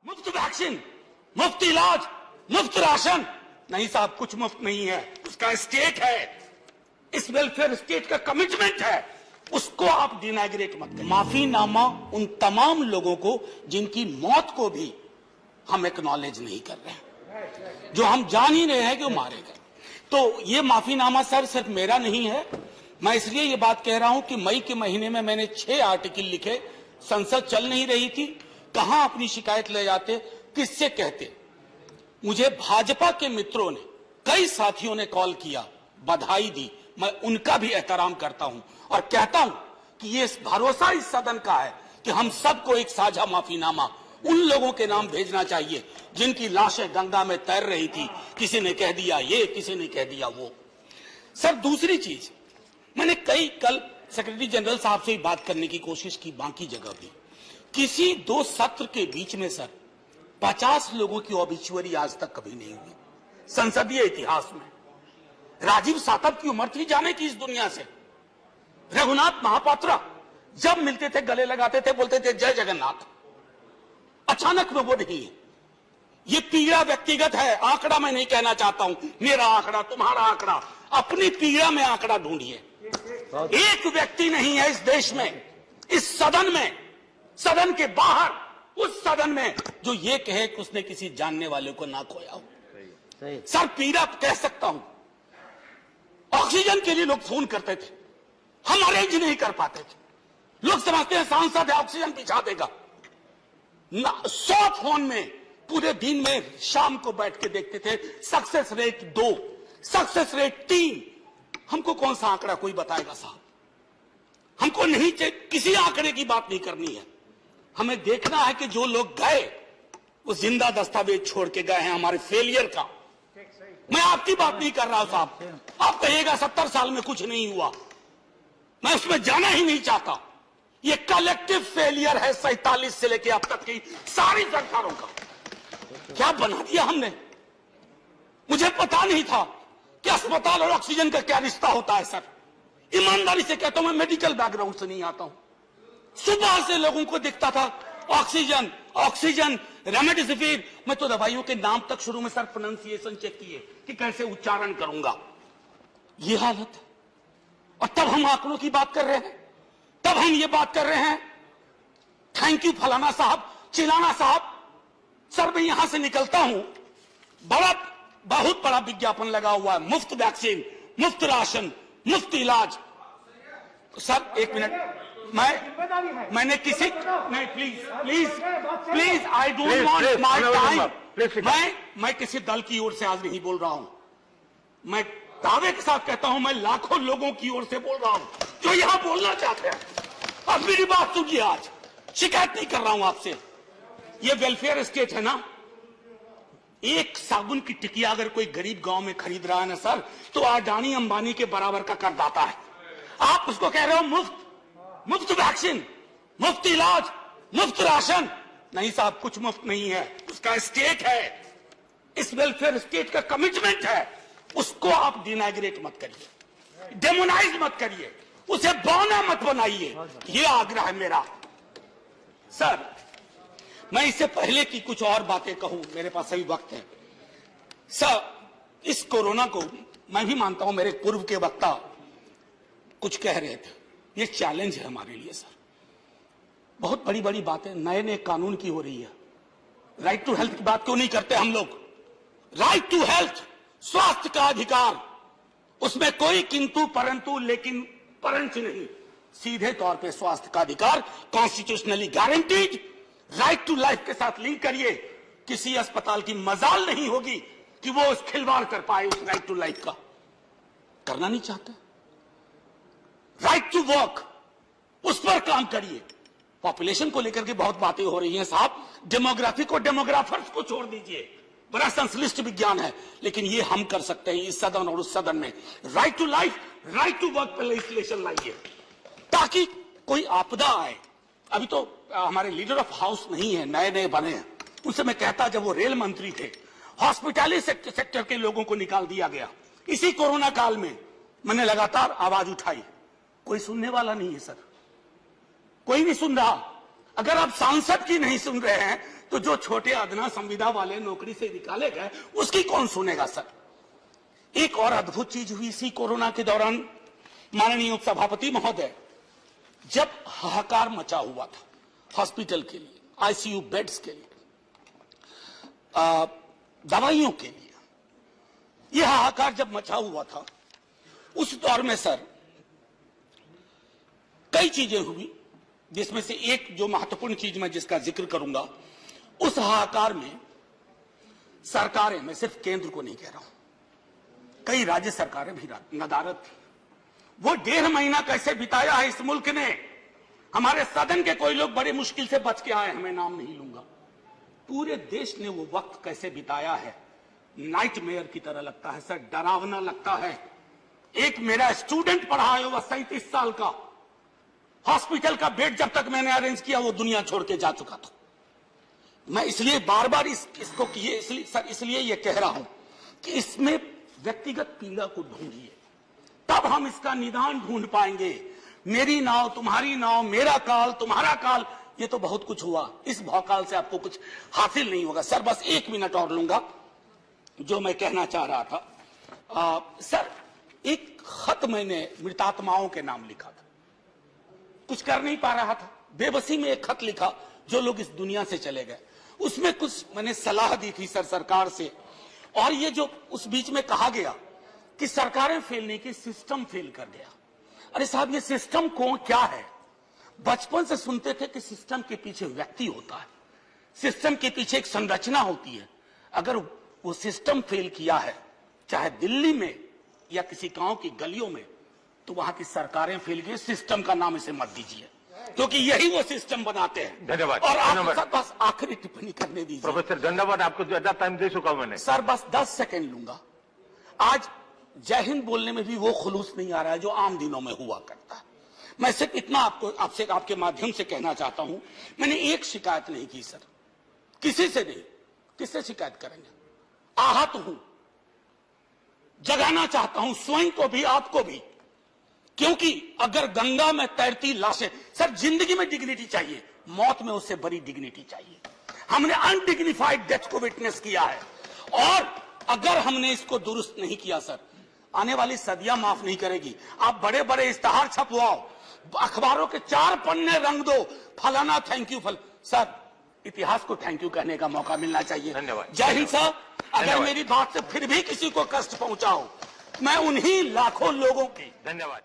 मुफ्त वैक्सीन, मुफ्त इलाज, मुफ्त राशन। नहीं साहब, कुछ मुफ्त नहीं है, उसका स्टेट है, इस वेलफेयर स्टेट का कमिटमेंट है, उसको आप डिनाग्रेट मत करिए। माफीनामा उन तमाम लोगों को जिनकी मौत को भी हम एक्नॉलेज नहीं कर रहे हैं, जो हम जान ही रहे हैं कि वो मारे गए। तो ये माफीनामा सर सिर्फ मेरा नहीं है। मैं इसलिए ये बात कह रहा हूं कि मई के महीने में मैंने 6 आर्टिकल लिखे, संसद चल नहीं रही थी, कहां अपनी शिकायत ले जाते, किससे कहते। मुझे भाजपा के मित्रों ने, कई साथियों ने कॉल किया, बधाई दी, मैं उनका भी एहतराम करता हूं और कहता हूं कि ये भरोसा इस सदन का है कि हम सबको एक साझा माफीनामा उन लोगों के नाम भेजना चाहिए जिनकी लाशें गंगा में तैर रही थी। किसी ने कह दिया ये, किसी ने कह दिया वो। सर दूसरी चीज, मैंने कल सेक्रेटरी जनरल साहब से बात करने की कोशिश की, बाकी जगह भी, किसी 2 सत्र के बीच में सर 50 लोगों की ऑबिचुअरी आज तक कभी नहीं हुई संसदीय इतिहास में। राजीव सातव की उम्र थी जाने की इस दुनिया से। रघुनाथ महापात्रा जब मिलते थे गले लगाते थे, बोलते थे जय जगन्नाथ। अचानक में वो नहीं है। ये पीड़ा व्यक्तिगत है, आंकड़ा मैं नहीं कहना चाहता हूं, मेरा आंकड़ा, तुम्हारा आंकड़ा, अपनी पीड़ा में आंकड़ा ढूंढिए। एक व्यक्ति नहीं है इस देश में, इस सदन में, सदन के बाहर, उस सदन में जो ये कहे कि उसने किसी जानने वाले को ना खोया हो। सर पीड़ा कह सकता हूं। ऑक्सीजन के लिए लोग फोन करते थे, हम अरेंज नहीं कर पाते थे। लोग समझते हैं सांसद है, ऑक्सीजन पिछा देगा। 100 फोन में पूरे दिन में शाम को बैठ के देखते थे, सक्सेस रेट 2, सक्सेस रेट 3। हमको कौन सा आंकड़ा कोई बताएगा साहब? हमको नहीं, किसी आंकड़े की बात नहीं करनी है। हमें देखना है कि जो लोग गए वो जिंदा दस्तावेज छोड़ के गए हैं हमारे फेलियर का। मैं आपकी बात नहीं कर रहा हूं साहब, आप कहिएगा 70 साल में कुछ नहीं हुआ, मैं उसमें जाना ही नहीं चाहता। ये कलेक्टिव फेलियर है 47 से लेकर अब तक की सारी सरकारों का। क्या बना दिया हमने? मुझे पता नहीं था कि अस्पताल और ऑक्सीजन का क्या रिश्ता होता है सर। ईमानदारी से कहता हूं, मैं मेडिकल बैकग्राउंड से नहीं आता हूं। सुबह से लोगों को दिखता था ऑक्सीजन ऑक्सीजन, रेमडेसिविर। मैं तो दवाइयों के नाम तक शुरू में सर प्रोनाउंसिएशन चेक किए कि कैसे उच्चारण करूंगा। ये हालत है। और तब हम आंकड़ों की बात कर रहे हैं, तब हम ये बात कर रहे हैं थैंक यू फलाना साहब, चिलाना साहब। सर मैं यहां से निकलता हूं, बहुत बड़ा विज्ञापन लगा हुआ है, मुफ्त वैक्सीन, मुफ्त राशन, मुफ्त इलाज। सर एक मिनट, मैंने किसी नहीं, please I don't want my time. मैं किसी दल की ओर से आज नहीं बोल रहा हूं, मैं दावे के साथ कहता हूं, मैं लाखों लोगों की ओर से बोल रहा हूं जो यहां बोलना चाहते हैं। अब मेरी बात सुनिए, आज शिकायत नहीं कर रहा हूं आपसे। ये वेलफेयर स्टेट है ना, एक साबुन की टिकिया अगर कोई गरीब गांव में खरीद रहा है ना सर, तो अडानी अंबानी के बराबर का करदाता है। आप उसको कह रहे हो मुफ्त वैक्सीन, मुफ्त इलाज, मुफ्त राशन। नहीं साहब, कुछ मुफ्त नहीं है, उसका स्टेट है, इस वेलफेयर स्टेट का कमिटमेंट है, उसको आप डिनाग्रेट मत करिए, डेमोनाइज मत करिए, उसे बौना मत बनाइए। ये आग्रह है मेरा। सर मैं इससे पहले की कुछ और बातें कहूं, मेरे पास अभी वक्त है। सर इस कोरोना को मैं भी मानता हूं, मेरे पूर्व के वक्ता कुछ कह रहे थे, ये चैलेंज है हमारे लिए सर। बहुत बड़ी बड़ी बातें नए नए कानून की हो रही है। राइट टू हेल्थ की बात क्यों नहीं करते हम लोग? राइट टू हेल्थ, स्वास्थ्य का अधिकार, उसमें कोई किंतु परंतु लेकिन परंच नहीं, सीधे तौर पे स्वास्थ्य का अधिकार constitutionally guaranteed. Right to life के साथ लिंक करिए, किसी अस्पताल की मजाल नहीं होगी कि वो उस खिलवाड़ कर पाए उस राइट टू लाइफ का। करना नहीं चाहते। राइट टू वर्क, उस पर काम करिए। पॉपुलेशन को लेकर के बहुत बातें हो रही हैं साहब, डेमोग्राफी को डेमोग्राफर्स को छोड़ दीजिए, बड़ा संश्लिष्ट विज्ञान है, लेकिन ये हम कर सकते हैं इस सदन और उस सदन में। Right to life, right to work पर लेजिस्लेशन लाइए ताकि कोई आपदा आए। अभी तो हमारे लीडर ऑफ हाउस नहीं है, नए नए बने हैं, उनसे मैं कहता, जब वो रेल मंत्री थे, हॉस्पिटैलिटी सेक्टर के लोगों को निकाल दिया गया। इसी कोरोना काल में मैंने लगातार आवाज उठाई, कोई सुनने वाला नहीं है सर, कोई नहीं सुन रहा। अगर आप सांसद की नहीं सुन रहे हैं तो जो छोटे अदना संविदा वाले नौकरी से निकाले गए उसकी कौन सुनेगा सर? एक और अद्भुत चीज हुई इसी कोरोना के दौरान, माननीय उपसभापति महोदय, जब हाहाकार मचा हुआ था हॉस्पिटल के लिए, आईसीयू बेड्स के लिए, दवाइयों के लिए, यह हाहाकार जब मचा हुआ था, उस दौर में सर कई चीजें हुई, जिसमें से एक जो महत्वपूर्ण चीज मैं जिसका जिक्र करूंगा, उस हाहाकार में सरकारें, मैं सिर्फ केंद्र को नहीं कह रहा हूं, कई राज्य सरकारें भी नदारद थी। वो 1.5 महीना कैसे बिताया है इस मुल्क ने, हमारे सदन के कोई लोग बड़े मुश्किल से बच के आए, मैं नाम नहीं लूंगा, पूरे देश ने वो वक्त कैसे बिताया है, नाइटमेयर की तरह लगता है सर, डरावना लगता है। एक मेरा स्टूडेंट पढ़ा है, वह 37 साल का, हॉस्पिटल का बेड जब तक मैंने अरेंज किया वो दुनिया छोड़ के जा चुका था। मैं इसलिए बार बार इसको इसलिए ये कह रहा हूं कि इसमें व्यक्तिगत पीड़ा को ढूंढिए, तब हम इसका निदान ढूंढ पाएंगे। मेरी नाव तुम्हारी नाव, मेरा काल तुम्हारा काल, ये तो बहुत कुछ हुआ, इस भौकाल से आपको कुछ हासिल नहीं होगा। सर बस 1 मिनट और लूंगा, जो मैं कहना चाह रहा था। सर एक खत मैंने मृतात्माओं के नाम लिखा था, कुछ कर नहीं पा रहा था, बेबसी में एक खत लिखा जो लोग इस दुनिया से चले गए, उसमें कुछ मैंने सलाह दी थी सर सरकार से, और ये जो उस बीच में कहा गया कि सरकारें फेल नहीं की, सिस्टम फेल कर गया। अरे साहब ये सिस्टम क्या है? बचपन से सुनते थे कि सिस्टम के पीछे व्यक्ति होता है, सिस्टम के पीछे एक संरचना होती है। अगर वो सिस्टम फेल किया है, चाहे दिल्ली में या किसी गांव की गलियों में, तो वहां की सरकारें फेल गई। सिस्टम का नाम इसे मत दीजिए, क्योंकि यही वो सिस्टम बनाते हैं। धन्यवाद। और आप बस आखिरी टिप्पणी करने दीजिए। प्रोफेसर धन्यवाद, आपको ज्यादा टाइम दे चुका हूं मैंने। सर बस 10 सेकंड लूंगा। आज जय हिंद बोलने में भी वो खुलूस नहीं आ रहा है जो आम दिनों में हुआ करता है। मैं सिर्फ इतना आपसे आपके माध्यम से कहना चाहता हूं, मैंने एक शिकायत नहीं की सर, किसी से नहीं। किससे शिकायत करेंगे? आहत हूं, जगाना चाहता हूं स्वयं को भी आपको भी, क्योंकि अगर गंगा में तैरती लाशें, सर जिंदगी में डिग्निटी चाहिए, मौत में उससे बड़ी डिग्निटी चाहिए। हमने अनडिग्निफाइड डेथ को विटनेस किया है, और अगर हमने इसको दुरुस्त नहीं किया सर, आने वाली सदियां माफ नहीं करेगी। आप बड़े बड़े इश्तहार छपवाओ, अखबारों के 4 पन्ने रंग दो, फलाना थैंक यू सर इतिहास को थैंक यू कहने का मौका मिलना चाहिए। धन्यवाद। जय हिंद साहब। अगर मेरी बात से फिर भी किसी को कष्ट पहुंचा हो, मैं उन्हीं लाखों लोगों की धन्यवाद।